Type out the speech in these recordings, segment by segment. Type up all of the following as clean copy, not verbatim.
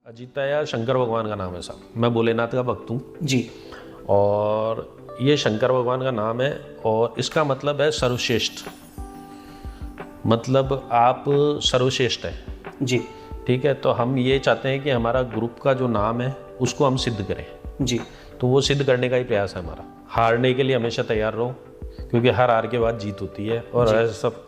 अजीता या शंकर भगवान का नाम है साहब। मैं भोलेनाथ का भक्त हूँ जी। और ये शंकर भगवान का नाम है और इसका मतलब है सर्वश्रेष्ठ। मतलब आप सर्वश्रेष्ठ हैं जी। ठीक है। तो हम ये चाहते हैं कि हमारा ग्रुप का जो नाम है उसको हम सिद्ध करें जी। तो वो सिद्ध करने का ही प्रयास है हमारा। हारने के लिए हमेशा तैयार रहो क्योंकि हर हार के बाद जीत होती है और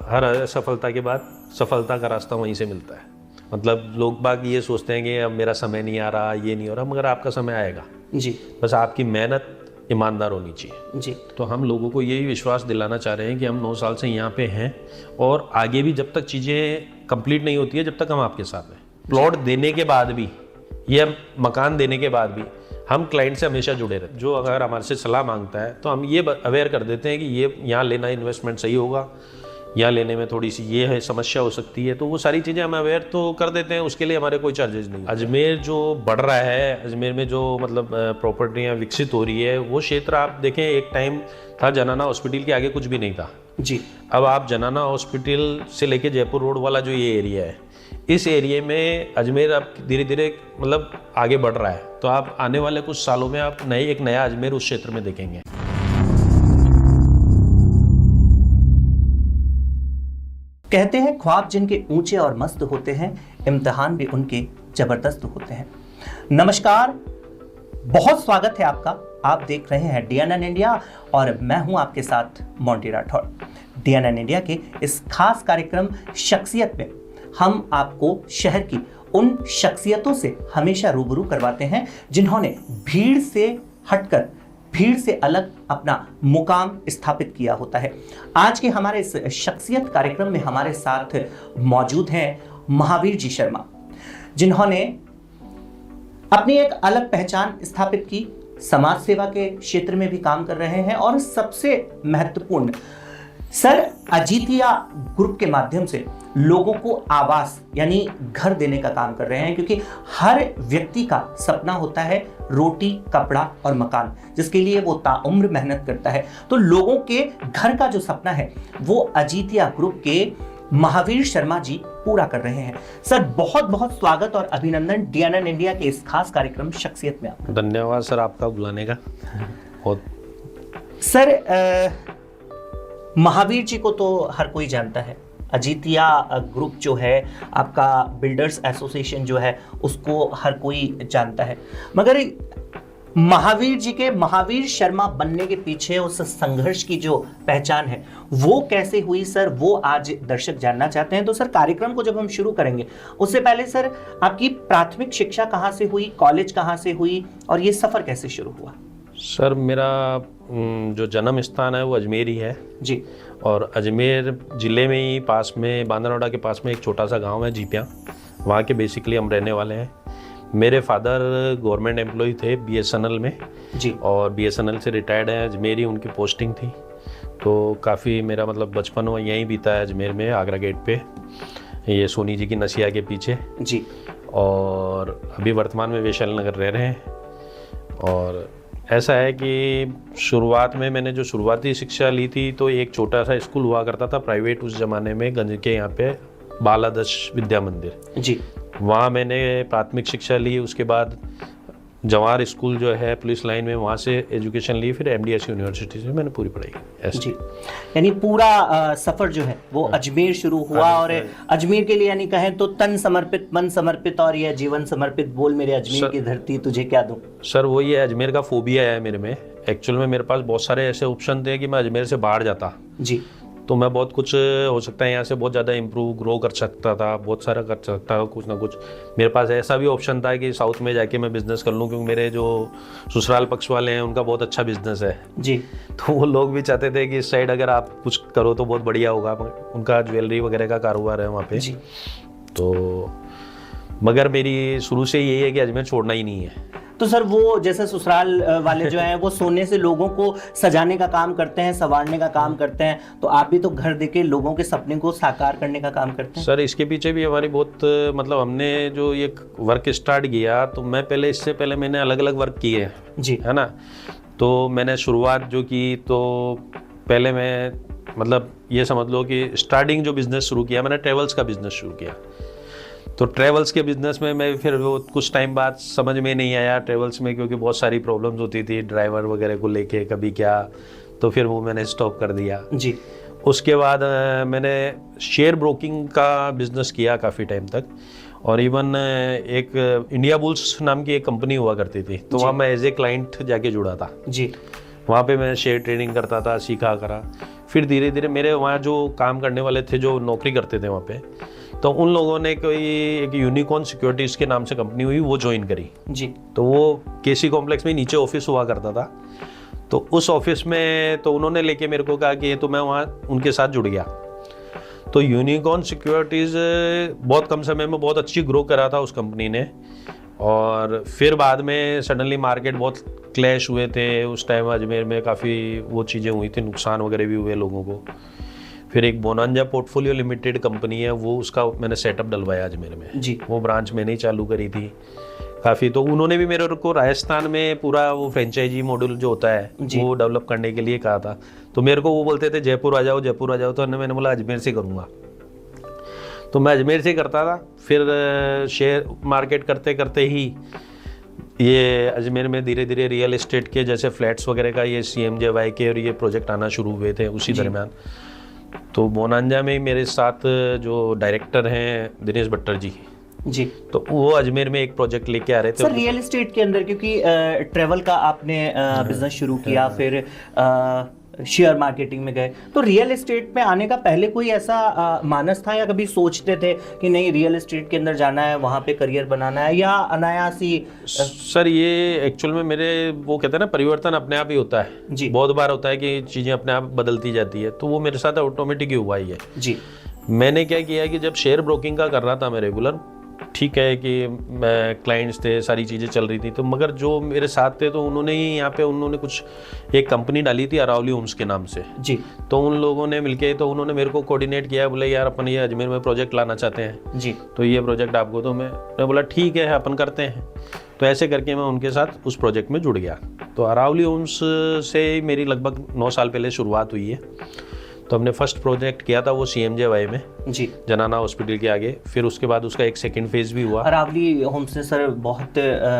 हर असफलता के बाद सफलता का रास्ता वहीं से मिलता है। मतलब लोग बाग ये सोचते हैं कि अब मेरा समय नहीं आ रहा, ये नहीं हो रहा, मगर आपका समय आएगा जी। बस आपकी मेहनत ईमानदार होनी चाहिए जी। तो हम लोगों को यही विश्वास दिलाना चाह रहे हैं कि हम 9 साल से यहाँ पे हैं और आगे भी जब तक चीज़ें कंप्लीट नहीं होती है जब तक हम आपके साथ हैं। प्लॉट देने के बाद भी या मकान देने के बाद भी हम क्लाइंट से हमेशा जुड़े रहते हैं। जो अगर हमारे से सलाह मांगता है तो हम ये अवेयर कर देते हैं कि ये यहाँ लेना इन्वेस्टमेंट सही होगा, यहाँ लेने में थोड़ी सी ये है समस्या हो सकती है, तो वो सारी चीज़ें हम अवेयर तो कर देते हैं। उसके लिए हमारे कोई चार्जेस नहीं। अजमेर जो बढ़ रहा है, अजमेर में जो मतलब प्रॉपर्टियाँ विकसित हो रही है, वो क्षेत्र आप देखें एक टाइम था जनाना हॉस्पिटल के आगे कुछ भी नहीं था जी। अब आप जनाना हॉस्पिटल से लेके जयपुर रोड वाला जो ये एरिया है, इस एरिया में अजमेर अब धीरे धीरे मतलब आगे बढ़ रहा है। तो आप आने वाले कुछ सालों में आप एक नया अजमेर उस क्षेत्र में देखेंगे। कहते हैं ख्वाब जिनके ऊंचे और मस्त होते हैं, इम्तिहान भी उनके जबरदस्त होते हैं। नमस्कार, बहुत स्वागत है आपका। आप देख रहे हैं DNN इंडिया और मैं हूं आपके साथ मोंटी राठौर। DNN इंडिया के इस खास कार्यक्रम शख्सियत में हम आपको शहर की उन शख्सियतों से हमेशा रूबरू करवाते हैं जिन्होंने भीड़ से हटकर, भीड़ से अलग अपना मुकाम स्थापित किया होता है। आज के हमारे इस शख्सियत कार्यक्रम में हमारे साथ मौजूद हैं महावीर जी शर्मा, जिन्होंने अपनी एक अलग पहचान स्थापित की, समाज सेवा के क्षेत्र में भी काम कर रहे हैं और सबसे महत्वपूर्ण सर अजीतिया ग्रुप के माध्यम से लोगों को आवास यानी घर देने का काम कर रहे हैं, क्योंकि हर व्यक्ति का सपना होता है रोटी, कपड़ा और मकान, जिसके लिए वो ताउम्र मेहनत करता है। तो लोगों के घर का जो सपना है वो अजीतिया ग्रुप के महावीर शर्मा जी पूरा कर रहे हैं। सर बहुत बहुत स्वागत और अभिनंदन DNN इंडिया के इस खास कार्यक्रम शख्सियत में आपका। धन्यवाद सर आपका बुलाने का। बहुत सर महावीर जी को तो हर कोई जानता है। अजीतिया ग्रुप जो है आपका, बिल्डर्स एसोसिएशन जो है, उसको हर कोई जानता है, मगर महावीर जी के महावीर शर्मा बनने के पीछे उस संघर्ष की जो पहचान है वो कैसे हुई सर, वो आज दर्शक जानना चाहते हैं। तो सर कार्यक्रम को जब हम शुरू करेंगे उससे पहले सर आपकी प्राथमिक शिक्षा कहाँ से हुई, कॉलेज कहाँ से हुई और ये सफर कैसे शुरू हुआ? सर मेरा जो जन्म स्थान है वो अजमेर ही है जी। और अजमेर ज़िले में ही पास में बांदरवाड़ा के पास में एक छोटा सा गांव है जीपिया, वहाँ के बेसिकली हम रहने वाले हैं। मेरे फादर गवर्नमेंट एम्प्लॉय थे BSNL में जी और BSNL से रिटायर्ड हैं, अजमेर ही उनकी पोस्टिंग थी। तो काफ़ी मेरा मतलब बचपन वो यहीं बीता है अजमेर में, आगरा गेट पे, ये सोनी जी की नसिया के पीछे जी। और अभी वर्तमान में वैशाली नगर रह रहे हैं। और ऐसा है कि शुरुआत में मैंने जो शुरुआती शिक्षा ली थी तो एक छोटा सा स्कूल हुआ करता था प्राइवेट उस ज़माने में, गंज के यहाँ पे बालादश विद्या मंदिर जी, वहाँ मैंने प्राथमिक शिक्षा ली। उसके बाद जवाहर स्कूल जो है पुलिस लाइन में, वहाँ से एजुकेशन ली। फिर MDS यूनिवर्सिटी से मैंने पूरी पढ़ाई की जी। यानी पूरा सफ़र जो है वो अजमेर शुरू हुआ और अजमेर के लिए यानी कहें तो तन समर्पित, मन समर्पित और यह जीवन समर्पित। बोल मेरे अजमेर की धरती तुझे क्या दूं। सर वो ये अजमेर का फोबिया है मेरे में। एक्चुअल में मेरे पास बहुत सारे ऐसे ऑप्शन थे कि मैं अजमेर से बाहर जाता जी तो मैं बहुत कुछ हो सकता है यहाँ से बहुत ज़्यादा इम्प्रूव ग्रो कर सकता था, बहुत सारा कर सकता था, कुछ ना कुछ। मेरे पास ऐसा भी ऑप्शन था कि साउथ में जाके मैं बिज़नेस कर लूँ, क्योंकि मेरे जो ससुराल पक्ष वाले हैं उनका बहुत अच्छा बिज़नेस है जी। तो वो लोग भी चाहते थे कि इस साइड अगर आप कुछ करो तो बहुत बढ़िया होगा। उनका ज्वेलरी वगैरह का कारोबार है वहाँ पे जी। तो मगर मेरी शुरू से यही है कि अजमेर छोड़ना ही नहीं है। तो सर वो जैसे ससुराल वाले जो हैं वो सोने से लोगों को सजाने का काम करते हैं, संवारने का काम करते हैं, तो आप भी तो घर देके लोगों के सपने को साकार करने का काम करते हैं। सर इसके पीछे भी हमारी बहुत मतलब हमने जो ये वर्क स्टार्ट किया तो मैं पहले, इससे पहले मैंने अलग अलग वर्क किए जी, है ना। तो मैंने शुरुआत जो की तो पहले मैं मतलब ये समझ लो कि स्टार्टिंग जो बिज़नेस शुरू किया मैंने ट्रेवल्स का बिज़नेस शुरू किया। तो ट्रेवल्स के बिजनेस में मैं फिर वो कुछ टाइम बाद समझ में नहीं आया ट्रेवल्स में, क्योंकि बहुत सारी प्रॉब्लम्स होती थी ड्राइवर वगैरह को लेके, कभी क्या, तो फिर वो मैंने स्टॉप कर दिया जी। उसके बाद मैंने शेयर ब्रोकिंग का बिजनेस किया काफ़ी टाइम तक, और इवन एक इंडिया बुल्स नाम की एक कंपनी हुआ करती थी, तो वहाँ मैं एज ए क्लाइंट जाके जुड़ा था जी। वहाँ पे मैं शेयर ट्रेडिंग करता था, सीखा करा। फिर धीरे धीरे मेरे वहाँ जो काम करने वाले थे, जो नौकरी करते थे वहाँ पे, तो उन लोगों ने कोई एक यूनिकॉर्न सिक्योरिटीज़ के नाम से कंपनी हुई, वो ज्वाइन करी जी। तो वो केसी कॉम्प्लेक्स में नीचे ऑफिस हुआ करता था, तो उस ऑफिस में तो उन्होंने लेके मेरे को कहा कि ये, तो मैं वहाँ उनके साथ जुड़ गया। तो यूनिकॉर्न सिक्योरिटीज़ बहुत कम समय में बहुत अच्छी ग्रो करा था उस कंपनी ने, और फिर बाद में सडनली मार्केट बहुत क्लैश हुए थे उस टाइम, अजमेर में काफ़ी वो चीज़ें हुई थी, नुकसान वगैरह भी हुए लोगों को। फिर एक बोनांजा पोर्टफोलियो लिमिटेड कंपनी है, वो उसका मैंने सेटअप डलवाया अजमेर में जी। वो ब्रांच मैंने ही चालू करी थी काफ़ी, तो उन्होंने भी मेरे को राजस्थान में पूरा वो फ्रेंचाइजी मॉडल जो होता है वो डेवलप करने के लिए कहा था। तो मेरे को वो बोलते थे जयपुर आ जाओ, जयपुर आ जाओ, तो मैंने बोला अजमेर से करूँगा, तो मैं अजमेर से करता था। फिर शेयर मार्केट करते करते ही ये अजमेर में धीरे धीरे रियल एस्टेट के जैसे फ्लैट्स वगैरह का ये CMJY के और ये प्रोजेक्ट आना शुरू हुए थे उसी दरमियान। तो बोनांजा में मेरे साथ जो डायरेक्टर हैं दिनेश भट्टर जी, तो वो अजमेर में एक प्रोजेक्ट लेके आ रहे थे सर रियल एस्टेट के अंदर, क्योंकि ट्रेवल का आपने बिजनेस शुरू किया, फिर शेयर मार्केटिंग में गए, तो रियल एस्टेट में आने का पहले कोई ऐसा मानस था, या कभी सोचते थे कि नहीं रियल एस्टेट के अंदर जाना है, वहाँ पे करियर बनाना है, या अनायास ही? सर ये एक्चुअल में मेरे वो कहते हैं ना, परिवर्तन अपने आप ही होता है जी। बहुत बार होता है कि चीज़ें अपने आप बदलती जाती है, तो वो मेरे साथ ऑटोमेटिक ही हुआ ही है जी। मैंने क्या किया कि जब शेयर ब्रोकिंग का कर रहा था मैं रेगुलर, ठीक है कि मैं क्लाइंट्स थे, सारी चीज़ें चल रही थी, तो मगर जो मेरे साथ थे तो उन्होंने ही यहाँ पे उन्होंने कुछ एक कंपनी डाली थी अरावली होम्स के नाम से जी। तो उन लोगों ने मिलके तो उन्होंने मेरे को कोऑर्डिनेट किया, बोले यार अपन ये अजमेर में प्रोजेक्ट लाना चाहते हैं जी, तो ये प्रोजेक्ट आपको, तो मैं बोला ठीक है अपन करते हैं। तो ऐसे करके मैं उनके साथ उस प्रोजेक्ट में जुड़ गया। तो अरावली होम्स से मेरी लगभग 9 साल पहले शुरुआत हुई है। तो हमने फर्स्ट प्रोजेक्ट किया था वो CMJY में जी, जनाना हॉस्पिटल के आगे, फिर उसके बाद उसका एक सेकंड फेज भी हुआ। अरावली होम्स ने सर बहुत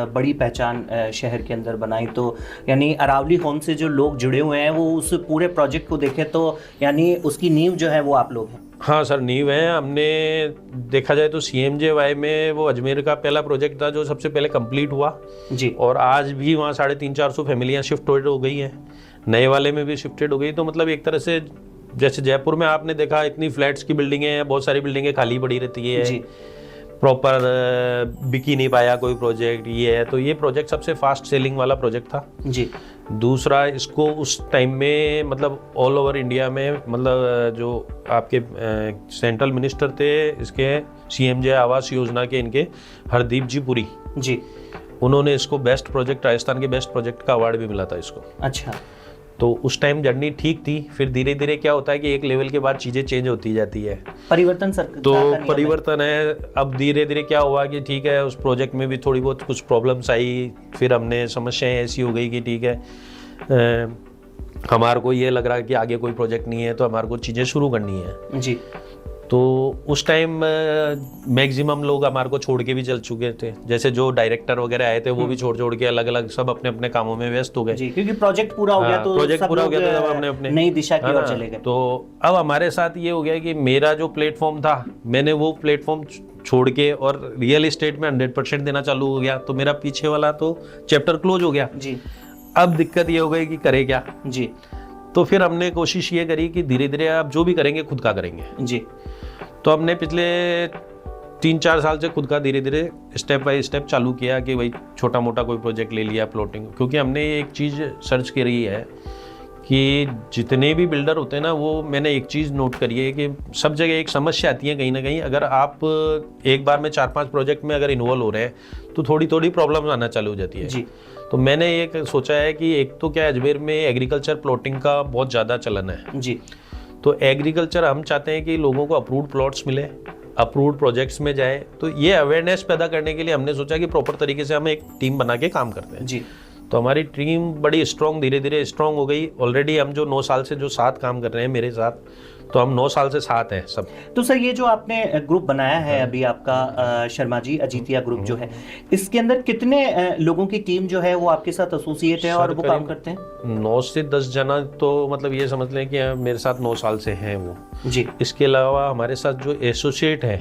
बड़ी पहचान शहर के अंदर बनाई, तो यानी अरावली होम्स से जो लोग जुड़े हुए हैं वो उस पूरे प्रोजेक्ट को देखें तो यानी उसकी नींव जो है वो आप लोग हैं। हाँ सर नींव है। हमने देखा जाए तो CMJY में वो अजमेर का पहला प्रोजेक्ट था जो सबसे पहले कंप्लीट हुआ जी, और आज भी वहाँ 350-400 फैमिलियाँ शिफ्ट हो गई हैं, नए वाले में भी शिफ्टेड हो गई। तो मतलब एक तरह से जैसे जयपुर में आपने देखा इतनी फ्लैट्स की बिल्डिंगें हैं, बहुत सारी बिल्डिंगें खाली पड़ी रहती है जी, प्रॉपर बिक ही नहीं पाया कोई प्रोजेक्ट, ये है। तो ये प्रोजेक्ट सबसे फास्ट सेलिंग वाला प्रोजेक्ट था जी। दूसरा, इसको उस टाइम में मतलब ऑल ओवर इंडिया में मतलब जो आपके सेंट्रल मिनिस्टर थे इसके CMJ आवास योजना के, इनके हरदीप जी पुरी जी, उन्होंने इसको बेस्ट प्रोजेक्ट, राजस्थान के बेस्ट प्रोजेक्ट का अवार्ड भी मिला था इसको। अच्छा। तो उस टाइम जर्नी ठीक थी, फिर धीरे धीरे क्या होता है कि एक लेवल के बाद चीज़ें चेंज होती जाती है, परिवर्तन सर। तो परिवर्तन है। अब धीरे धीरे क्या हुआ कि ठीक है उस प्रोजेक्ट में भी थोड़ी बहुत कुछ प्रॉब्लम्स आई, फिर हमने समस्याएं ऐसी हो गई कि ठीक है हमारे को ये लग रहा है कि आगे कोई प्रोजेक्ट नहीं है, तो हमारे को चीज़ें शुरू करनी है जी। तो उस टाइम मैक्सिमम लोग हमारे को छोड़ के भी चल चुके थे, जैसे जो डायरेक्टर वगैरह आए थे वो भी छोड़ के अलग अलग सब अपने अपने कामों में व्यस्त हो गए जी, क्योंकि प्रोजेक्ट पूरा हो गया। तो प्रोजेक्ट पूरा हो गया तो अपने अपने नई दिशा की ओर चले गए। तो अब हमारे साथ ये हो गया कि मेरा जो प्लेटफॉर्म था मैंने वो प्लेटफॉर्म छोड़ के और रियल एस्टेट में 100% देना चालू हो गया, तो मेरा पीछे वाला तो चैप्टर क्लोज हो गया जी। अब दिक्कत ये हो गई कि करे क्या जी। तो फिर हमने कोशिश ये करी कि धीरे धीरे आप जो भी करेंगे खुद का करेंगे जी। तो हमने पिछले 3-4 साल से खुद का धीरे धीरे स्टेप बाय स्टेप चालू किया कि भाई छोटा मोटा कोई प्रोजेक्ट ले लिया प्लॉटिंग, क्योंकि हमने एक चीज़ सर्च करी है कि जितने भी बिल्डर होते हैं ना, वो मैंने एक चीज़ नोट करी है कि सब जगह एक समस्या आती है कहीं ना कहीं, अगर आप एक बार में 4-5 प्रोजेक्ट में अगर इन्वॉल्व हो रहे हैं तो थोड़ी थोड़ी प्रॉब्लम आना चालू हो जाती है जी। तो मैंने एक सोचा है कि एक तो क्या अजमेर में एग्रीकल्चर प्लॉटिंग का बहुत ज़्यादा चलन है जी। तो एग्रीकल्चर हम चाहते हैं कि लोगों को अप्रूव्ड प्लॉट्स मिले, अप्रूव्ड प्रोजेक्ट्स में जाए। तो ये अवेयरनेस पैदा करने के लिए हमने सोचा कि प्रॉपर तरीके से हम एक टीम बना के काम करते हैं जी। तो हमारी टीम बड़ी स्ट्रॉन्ग, धीरे धीरे स्ट्रॉन्ग हो गई। ऑलरेडी हम जो 9 साल से जो साथ काम कर रहे हैं मेरे साथ, तो हम 9 साल से साथ हैं सब। तो सर ये जो आपने ग्रुप बनाया है अभी आपका शर्मा जी अजीतिया ग्रुप जो है, इसके अंदर कितने लोगों की टीम जो है वो आपके साथ एसोसिएट है और वो काम करते हैं? 9 से 10 जना तो मतलब ये समझ लें कि मेरे साथ 9 साल से हैं वो जी। इसके अलावा हमारे साथ जो एसोसिएट है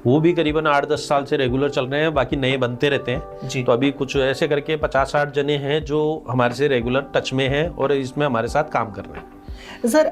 वो भी करीबन 8-10 साल से रेगुलर चल रहे हैं, बाकी नए बनते रहते हैं जी। तो अभी कुछ ऐसे करके 50-60 जने हैं जो हमारे से रेगुलर टच में हैं और इसमें हमारे साथ काम कर रहे हैं। सर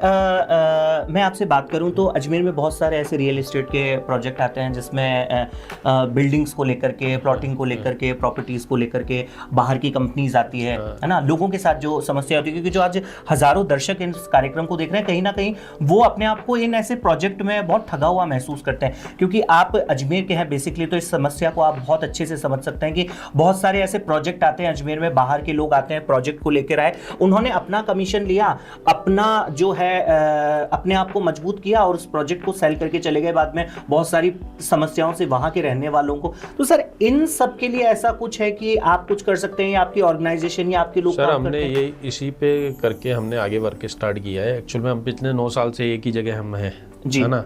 मैं आपसे बात करूं तो अजमेर में बहुत सारे ऐसे रियल एस्टेट के प्रोजेक्ट आते हैं जिसमें बिल्डिंग्स को लेकर के, प्लॉटिंग को लेकर के, प्रॉपर्टीज़ को लेकर के बाहर की कंपनीज आती है ना, लोगों के साथ जो समस्या होती है, क्योंकि जो आज हज़ारों दर्शक इन कार्यक्रम को देख रहे हैं कहीं ना कहीं वो अपने आप को इन ऐसे प्रोजेक्ट में बहुत ठगा हुआ महसूस करते हैं, क्योंकि आप अजमेर के हैं बेसिकली, तो इस समस्या को आप बहुत अच्छे से समझ सकते हैं कि बहुत सारे ऐसे प्रोजेक्ट आते हैं अजमेर में, बाहर के लोग आते हैं, प्रोजेक्ट को लेकर आए, उन्होंने अपना कमीशन लिया, अपना जो है अपने आप को मजबूत किया और उस प्रोजेक्ट को सेल करके चले गए, बाद में बहुत सारी समस्याओं से वहां के रहने वालों को। तो सर इन सब के लिए ऐसा कुछ है कि आप कुछ कर सकते हैं या आपकी ऑर्गेनाइजेशन या आपके लोग सर काम हमने करते हैं? ये इसी पे करके हमने आगे वर्क स्टार्ट किया है। एक्चुअल में हम पिछले 9 साल से एक ही जगह हम हैं, है ना,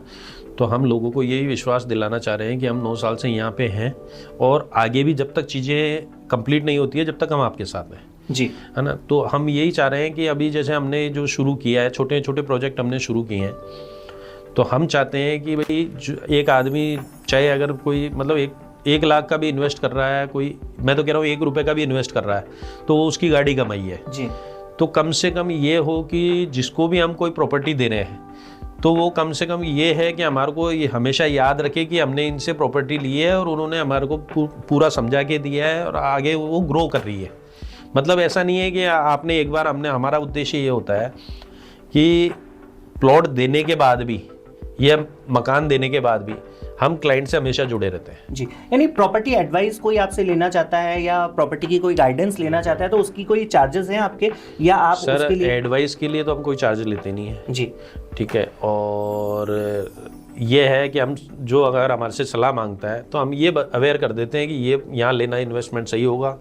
तो हम लोगों को यही विश्वास दिलाना चाह रहे हैं कि हम 9 साल से यहाँ पे हैं और आगे भी जब तक चीज़ें कंप्लीट नहीं होती है जब तक हम आपके साथ हैं जी, है ना। तो हम यही चाह रहे हैं कि अभी जैसे हमने जो शुरू किया है, छोटे छोटे प्रोजेक्ट हमने शुरू किए हैं, तो हम चाहते हैं कि भाई एक आदमी चाहे अगर कोई मतलब 1 लाख का भी इन्वेस्ट कर रहा है, कोई मैं तो कह रहा हूँ 1 रुपये का भी इन्वेस्ट कर रहा है तो वो उसकी गाड़ी कमाई है जी। तो कम से कम ये हो कि जिसको भी हम कोई प्रॉपर्टी दे रहे हैं तो वो कम से कम ये है कि हमारे को ये हमेशा याद रखे कि हमने इनसे प्रॉपर्टी ली है और उन्होंने हमारे को पूरा समझा के दिया है और आगे वो ग्रो कर रही है। मतलब ऐसा नहीं है कि आपने एक बार हमारा उद्देश्य ये होता है कि प्लॉट देने के बाद भी या मकान देने के बाद भी हम क्लाइंट से हमेशा जुड़े रहते हैं जी। यानी प्रॉपर्टी एडवाइस कोई आपसे लेना चाहता है या प्रॉपर्टी की कोई गाइडेंस लेना चाहता है तो उसकी कोई चार्जेस हैं आपके या आप सर उसके लिए? एडवाइस के लिए तो हम कोई चार्ज लेते नहीं है जी, ठीक है। और ये है कि हम जो अगर हमारे से सलाह मांगता है तो हम ये अवेयर कर देते हैं कि ये यहाँ लेना इन्वेस्टमेंट सही होगा,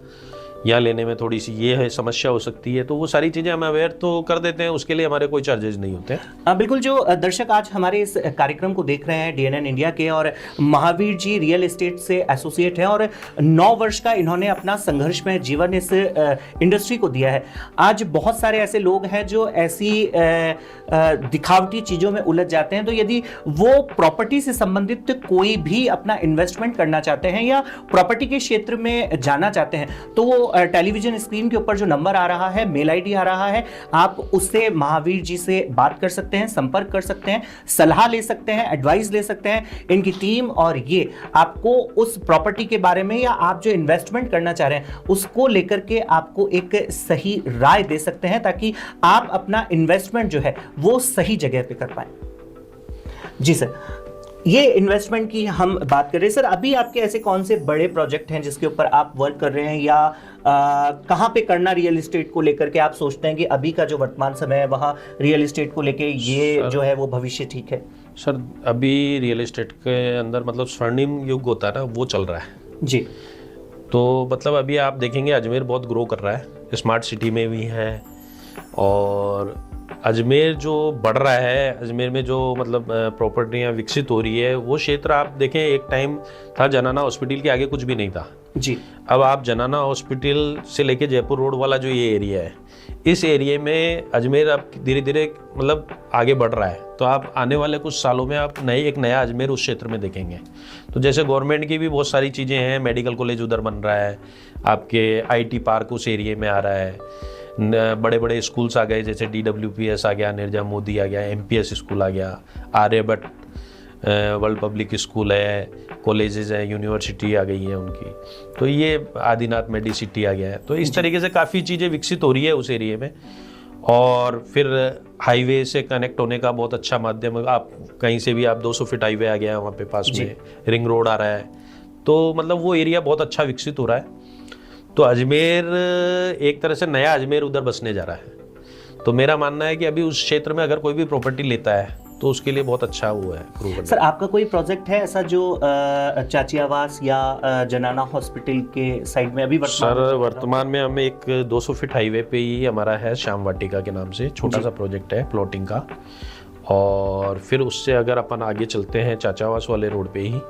यहाँ लेने में थोड़ी सी ये है समस्या हो सकती है, तो वो सारी चीज़ें हम अवेयर तो कर देते हैं, उसके लिए हमारे कोई चार्जेज नहीं होते हैं। बिल्कुल। जो दर्शक आज हमारे इस कार्यक्रम को देख रहे हैं DNN इंडिया के, और महावीर जी रियल एस्टेट से एसोसिएट हैं और 9 वर्ष का इन्होंने अपना संघर्षमय जीवन इस इंडस्ट्री को दिया है। आज बहुत सारे ऐसे लोग हैं जो ऐसी दिखावटी चीज़ों में उलझ जाते हैं, तो यदि वो प्रॉपर्टी से संबंधित कोई भी अपना इन्वेस्टमेंट करना चाहते हैं या प्रॉपर्टी के क्षेत्र में जाना चाहते हैं तो वो टेलीविजन स्क्रीन के ऊपर जो नंबर आ रहा है, मेल आईडी आ रहा है, आप उससे महावीर जी से बात कर सकते हैं, संपर्क कर सकते हैं, सलाह ले सकते हैं, एडवाइस ले सकते हैं। इनकी टीम और ये आपको उस प्रॉपर्टी के बारे में या आप जो इन्वेस्टमेंट करना चाह रहे हैं उसको लेकर के आपको एक सही राय दे सकते हैं ताकि आप अपना इन्वेस्टमेंट जो है वो सही जगह पे कर पाए। जी सर, ये इन्वेस्टमेंट की हम बात कर रहे हैं। सर अभी आपके ऐसे कौन से बड़े प्रोजेक्ट हैं जिसके ऊपर आप वर्क कर रहे हैं या कहाँ पे करना रियल एस्टेट को लेकर के आप सोचते हैं कि अभी का जो वर्तमान समय है वहाँ रियल एस्टेट को लेके ये जो है वो भविष्य ठीक है? सर अभी रियल एस्टेट के अंदर मतलब स्वर्णिम युग होता है ना, वो चल रहा है जी। तो मतलब अभी आप देखेंगे अजमेर बहुत ग्रो कर रहा है, स्मार्ट सिटी में भी है और अजमेर जो बढ़ रहा है, अजमेर में जो मतलब प्रॉपर्टियाँ विकसित हो रही है, वो क्षेत्र आप देखें एक टाइम था जनाना हॉस्पिटल के आगे कुछ भी नहीं था जी। अब आप जनाना हॉस्पिटल से लेके जयपुर रोड वाला जो ये एरिया है, इस एरिया में अजमेर अब धीरे धीरे मतलब आगे बढ़ रहा है। तो आप आने वाले कुछ सालों में आप एक नया अजमेर उस क्षेत्र में देखेंगे। तो जैसे गवर्नमेंट की भी बहुत सारी चीज़ें हैं, मेडिकल कॉलेज उधर बन रहा है, आपके IT पार्क उस एरिया में आ रहा है, बड़े बड़े स्कूल्स आ गए जैसे DWPS आ गया, निर्जा मोदी आ गया, MPS स्कूल आ गया, आर्यभट्ट वर्ल्ड पब्लिक स्कूल है, कॉलेजेस हैं, यूनिवर्सिटी आ गई है उनकी, तो ये आदिनाथ मेडिसिटी आ गया है। तो इस तरीके से काफ़ी चीज़ें विकसित हो रही है उस एरिया में। और फिर हाईवे से कनेक्ट होने का बहुत अच्छा माध्यम, आप कहीं से भी आप 200 फीट हाईवे आ गया है वहाँ पे पास में, रिंग रोड आ रहा है, तो मतलब वो एरिया बहुत अच्छा विकसित हो रहा है। तो अजमेर एक तरह से नया अजमेर उधर बसने जा रहा है। तो मेरा मानना है कि अभी उस क्षेत्र में अगर कोई भी प्रॉपर्टी लेता है तो उसके लिए बहुत अच्छा हुआ है। सर आपका कोई प्रोजेक्ट है ऐसा जो चाची आवास या जनाना हॉस्पिटल के साइड में अभी वर्तमान में हमें एक 200 फीट हाईवे पे ही हमारा है, श्याम वाटिका के नाम से छोटा सा प्रोजेक्ट है प्लॉटिंग का, और फिर उससे अगर अपन आगे चलते हैं चाचावास वाले रोड पे ही,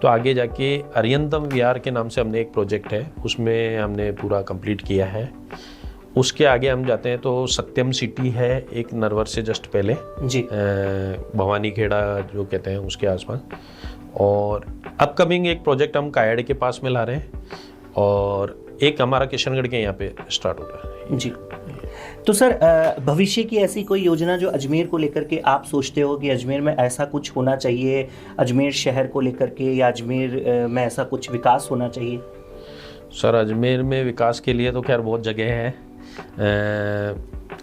तो आगे जाके अरियंतम विहार के नाम से हमने एक प्रोजेक्ट है, उसमें हमने पूरा कंप्लीट किया है। उसके आगे हम जाते हैं तो सत्यम सिटी है एक नरवर से जस्ट पहले जी, भवानी खेड़ा जो कहते हैं उसके आसपास। और अपकमिंग एक प्रोजेक्ट हम कायड़ के पास में ला रहे हैं, और एक हमारा किशनगढ़ के यहाँ पे स्टार्ट हो रहा है जी। तो सर भविष्य की ऐसी कोई योजना जो अजमेर को लेकर के आप सोचते हो कि अजमेर में ऐसा कुछ होना चाहिए, अजमेर शहर को लेकर के, या अजमेर में ऐसा कुछ विकास होना चाहिए? सर अजमेर में विकास के लिए तो खैर बहुत जगह है।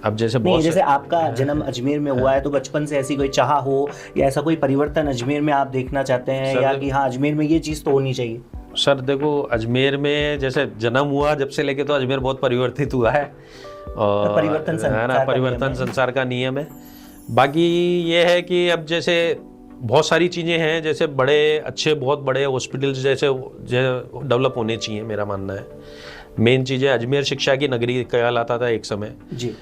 अब जैसे नहीं, जैसे आपका जन्म अजमेर में हुआ है, तो बचपन से ऐसी कोई चाह हो या ऐसा कोई परिवर्तन अजमेर में आप देखना चाहते हैं, या कि हाँ अजमेर में ये चीज़ तो होनी चाहिए? सर देखो, अजमेर में जैसे जन्म हुआ जब से लेके, तो अजमेर बहुत परिवर्तित हुआ है, और परिवर्तन संसार का नियम है। बाकी ये है कि अब जैसे बहुत सारी चीज़ें हैं, जैसे बड़े अच्छे बहुत बड़े हॉस्पिटल्स जैसे डेवलप होने चाहिए, मेरा मानना है। मेन चीज़ है, अजमेर शिक्षा की नगरी कहलाता था एक समय जी।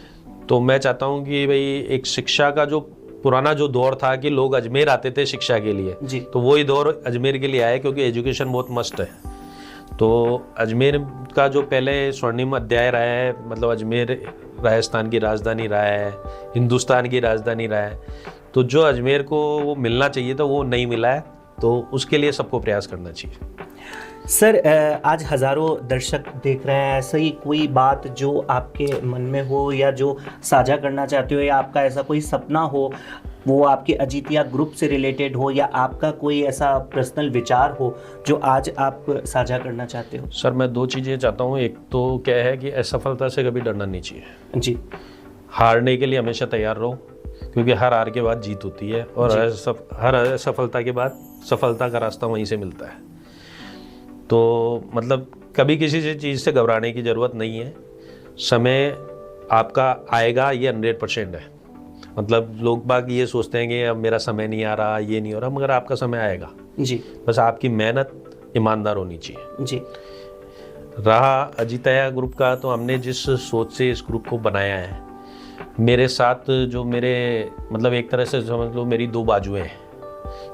तो मैं चाहता हूँ कि भाई एक शिक्षा का जो पुराना जो दौर था कि लोग अजमेर आते थे शिक्षा के लिए जी, तो वही दौर अजमेर के लिए आया, क्योंकि एजुकेशन बहुत मस्त है। तो अजमेर का जो पहले स्वर्णिम अध्याय रहा है, मतलब अजमेर राजस्थान की राजधानी रहा है, हिंदुस्तान की राजधानी रहा है, तो जो अजमेर को वो मिलना चाहिए था वो नहीं मिला है, तो उसके लिए सबको प्रयास करना चाहिए। सर आज हज़ारों दर्शक देख रहे हैं, ऐसा ही कोई बात जो आपके मन में हो या जो साझा करना चाहते हो, या आपका ऐसा कोई सपना हो, वो आपके अजीतिया ग्रुप से रिलेटेड हो, या आपका कोई ऐसा पर्सनल विचार हो जो आज आप साझा करना चाहते हो? सर मैं दो चीज़ें चाहता हूँ। एक तो क्या है कि असफलता से कभी डरना नहीं चाहिए जी, हारने के लिए हमेशा तैयार रहो, क्योंकि हर हार के बाद जीत होती है, और हर असफलता के बाद सफलता का रास्ता वहीं से मिलता है। तो मतलब कभी किसी से चीज़ से घबराने की ज़रूरत नहीं है। समय आपका आएगा, ये 100% है। मतलब लोग बाग ये सोचते हैं कि अब मेरा समय नहीं आ रहा, ये नहीं हो रहा, मगर आपका समय आएगा जी, बस आपकी मेहनत ईमानदार होनी चाहिए। जी, रहा अजीतया ग्रुप का, तो हमने जिस सोच से इस ग्रुप को बनाया है, मेरे साथ जो मेरे मतलब एक तरह से समझ लो मेरी दो बाजुएं हैं,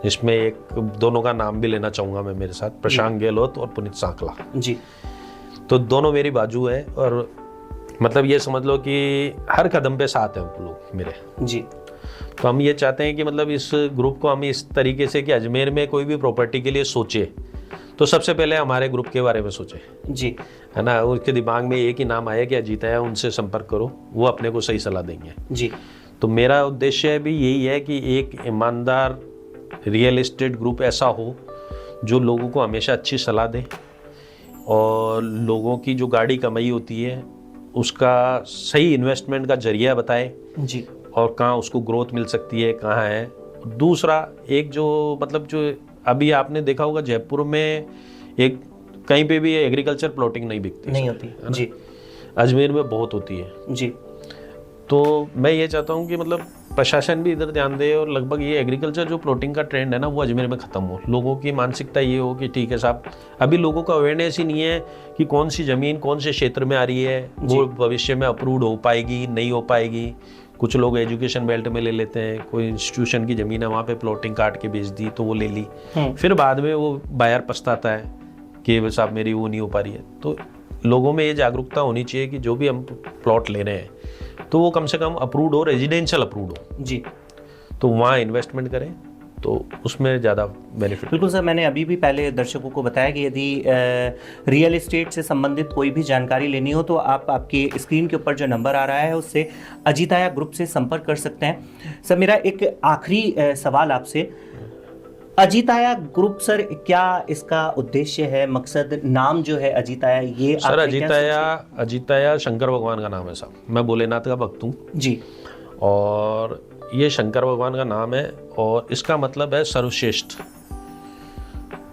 जिसमें एक दोनों का नाम भी लेना चाहूँगा मैं मेरे साथ, प्रशांत गहलोत और पुनीत सांकला जी। तो दोनों मेरी बाजू है, और मतलब ये समझ लो कि हर कदम पे साथ हैं वो लोग मेरे जी। तो हम ये चाहते हैं कि मतलब इस ग्रुप को हम इस तरीके से कि अजमेर में कोई भी प्रॉपर्टी के लिए सोचे तो सबसे पहले हमारे ग्रुप के बारे में सोचे जी, है ना। उसके दिमाग में एक ही नाम आया कि अजीतया, उनसे संपर्क करो, वो अपने को सही सलाह देंगे जी। तो मेरा उद्देश्य भी यही है कि एक ईमानदार रियल एस्टेट ग्रुप ऐसा हो जो लोगों को हमेशा अच्छी सलाह दे, और लोगों की जो गाड़ी कमाई होती है उसका सही इन्वेस्टमेंट का जरिया बताए जी, और कहाँ उसको ग्रोथ मिल सकती है, कहाँ है। दूसरा एक जो मतलब जो अभी आपने देखा होगा जयपुर में एक कहीं पे भी एग्रीकल्चर प्लॉटिंग नहीं बिकती, नहीं होती जी, अजमेर में बहुत होती है जी। तो मैं ये चाहता हूँ कि मतलब प्रशासन भी इधर ध्यान दे, और लगभग ये एग्रीकल्चर जो प्लॉटिंग का ट्रेंड है ना वो अजमेर में ख़त्म हो। लोगों की मानसिकता ये हो कि ठीक है साहब, अभी लोगों का अवेयरनेस ही नहीं है कि कौन सी ज़मीन कौन से क्षेत्र में आ रही है, वो भविष्य में अप्रूव्ड हो पाएगी नहीं हो पाएगी। कुछ लोग एजुकेशन बेल्ट में ले लेते हैं, कोई इंस्टीट्यूशन की ज़मीन है वहाँ पे प्लॉटिंग काट के बेच दी तो वो ले ली, फिर बाद में वो बायर पछताता है कि साहब मेरी वो नहीं हो पा रही है। तो लोगों में ये जागरूकता होनी चाहिए कि जो भी हम प्लॉट ले रहे हैं तो वो कम से कम अप्रूव्ड हो, रेजिडेंशियल अप्रूव्ड हो जी, तो वहाँ इन्वेस्टमेंट करें तो उसमें ज़्यादा बेनिफिट। बिल्कुल सर, मैंने अभी भी पहले दर्शकों को बताया कि यदि रियल एस्टेट से संबंधित कोई भी जानकारी लेनी हो तो आप आपकी स्क्रीन के ऊपर जो नंबर आ रहा है उससे अजीतया ग्रुप से संपर्क कर सकते हैं। सर मेरा एक आखिरी सवाल आपसे, अजीतया ग्रुप सर क्या इसका उद्देश्य है, मकसद, नाम जो है अजीतया, ये सर अजीतया शंकर भगवान का नाम है साहब। मैं भोलेनाथ का भक्त हूँ जी, और ये शंकर भगवान का नाम है और इसका मतलब है सर्वश्रेष्ठ,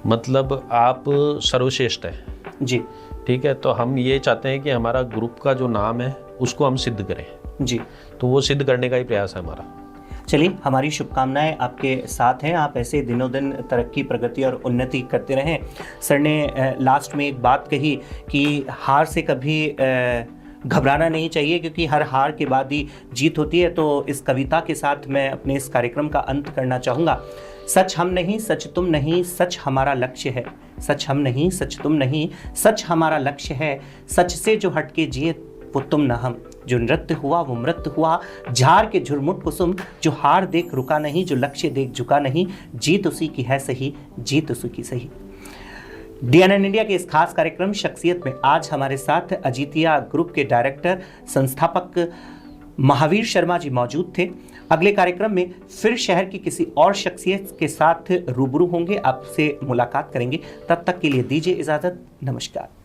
मतलब आप सर्वश्रेष्ठ हैं जी, ठीक है। तो हम ये चाहते हैं कि हमारा ग्रुप का जो नाम है उसको हम सिद्ध करें जी, तो वो सिद्ध करने का ही प्रयास है हमारा। चलिए, हमारी शुभकामनाएं आपके साथ हैं, आप ऐसे दिनों दिन तरक्की, प्रगति और उन्नति करते रहें। सर ने लास्ट में एक बात कही कि हार से कभी घबराना नहीं चाहिए, क्योंकि हर हार के बाद ही जीत होती है। तो इस कविता के साथ मैं अपने इस कार्यक्रम का अंत करना चाहूँगा। सच हम नहीं, सच तुम नहीं, सच हमारा लक्ष्य है। सच हम नहीं, सच तुम नहीं, सच हमारा लक्ष्य है। सच से जो हटके जिए वो तुम न हम। जो नृत्य हुआ वो मृत्यु हुआ, झार के झुरमुट कुसुम। जो हार देख रुका नहीं, जो लक्ष्य देख झुका नहीं, जीत उसी की है सही, जीत उसी की सही। DNN इंडिया के इस खास कार्यक्रम शख्सियत में आज हमारे साथ अजीतिया ग्रुप के डायरेक्टर संस्थापक महावीर शर्मा जी मौजूद थे। अगले कार्यक्रम में फिर शहर की किसी और शख्सियत के साथ रूबरू होंगे, आपसे मुलाकात करेंगे। तब तक के लिए दीजिए इजाजत। नमस्कार।